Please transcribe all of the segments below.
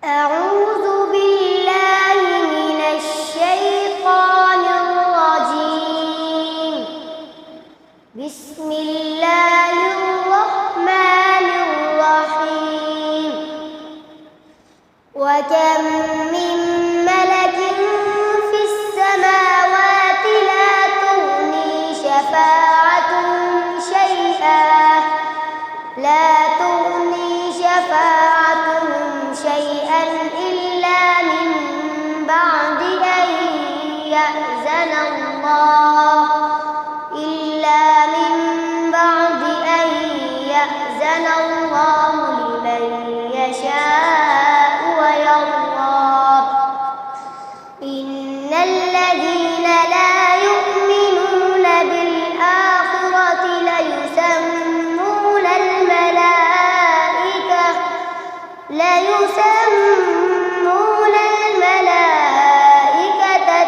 أعوذ بالله من الشيطان الرجيم. بسم الله الرحمن الرحيم. وكم من ملك في السماوات لا تغني شفاعتهم شيئا إلا من بعد أن يأذن الله لمن يشاء ويرضى. إن الذين لا يؤمنون بالآخرة ليسمون الملائكة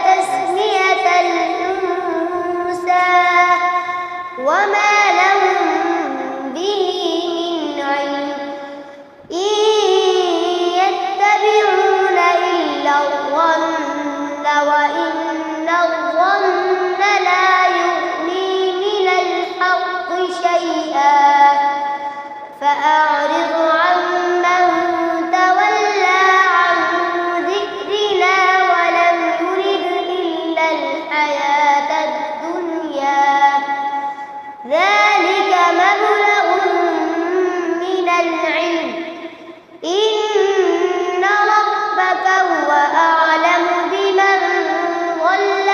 تسمية الأنثى وما لهم به من علم. إن يتبعون إلا الظن وإن الظن لا يغني من الحق شيئا. فأعرض عمن تولى عن ذكرنا ولم يرد إلا الحياة الدنيا. ذلك مبلغهم من العلم. إن ربك هو أعلم بمن ضل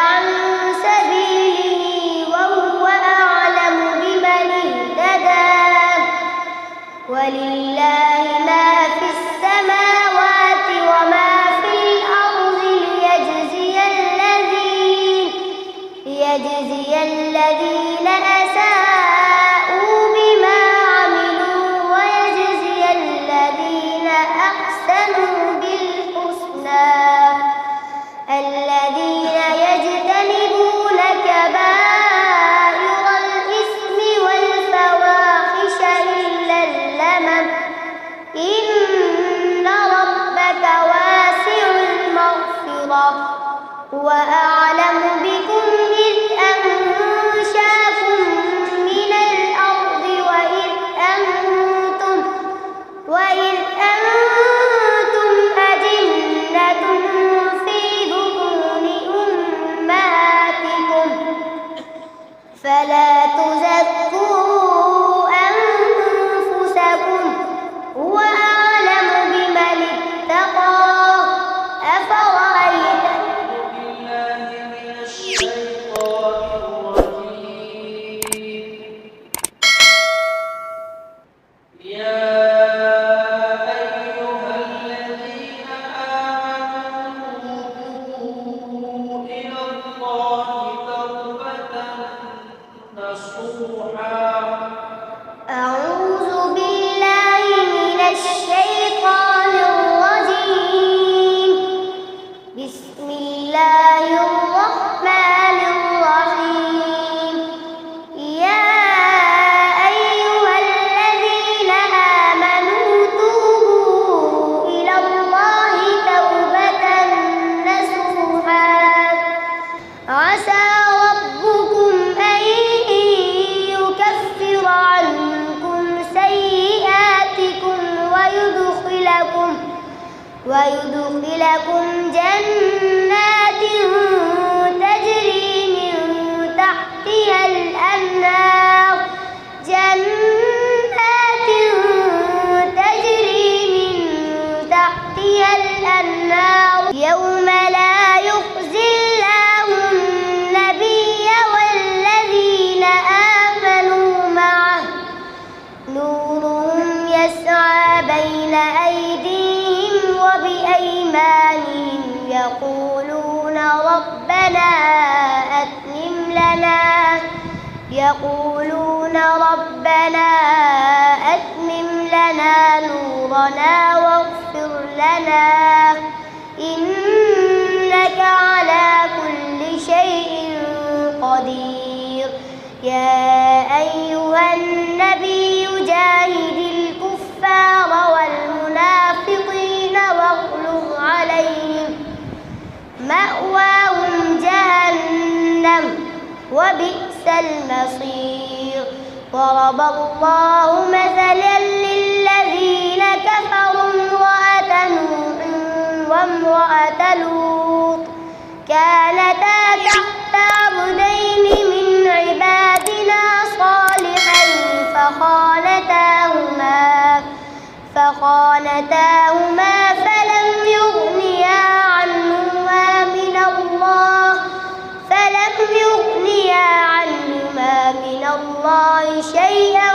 عن سبيله وهو أعلم بمن اهتدى. ولله ما في السماوات وما في الأرض ليجزي الذين أساءوا بما عملوا ويجزي الذين أحسنوا بالحسنى. الذين يجتنبون كبائر الإثم والفواحش إلا اللمم. إن ربك واسع المغفرة. هو أعلم بكم إذ أنشأكم من الأرض وإذ أنتم أجنة في بطون أمهاتكم. فلا تزكوا أنفسكم هو أعلم بمن اتقى. أفرأيت أعوذ بالله من الشيطان الرجيم. بسم الله الرحمن الرحيم. يا أيها الذين آمنوا توبوا إلى الله توبة نصوحا. عسى ربكم أن يكفر عنكم سيئاتكم ويدخلكم جنات تجري من تحتها الأنهار يوم لا يخزي يقولون ربنا أتمم لنا نورنا واغفر لنا إنك على كل شيء قدير. يا أيها النبي جاهد الكفار والمنافقين واغلظ عليهم مأواهم جهنم وبئس المصير. ضرب الله مثلا للذين كفروا امرأة نوح وامرأة لوط كانتا تحت عبدين من عبادنا صالحين فخانتاهما فلم يغنيا عنهما من الله شيئا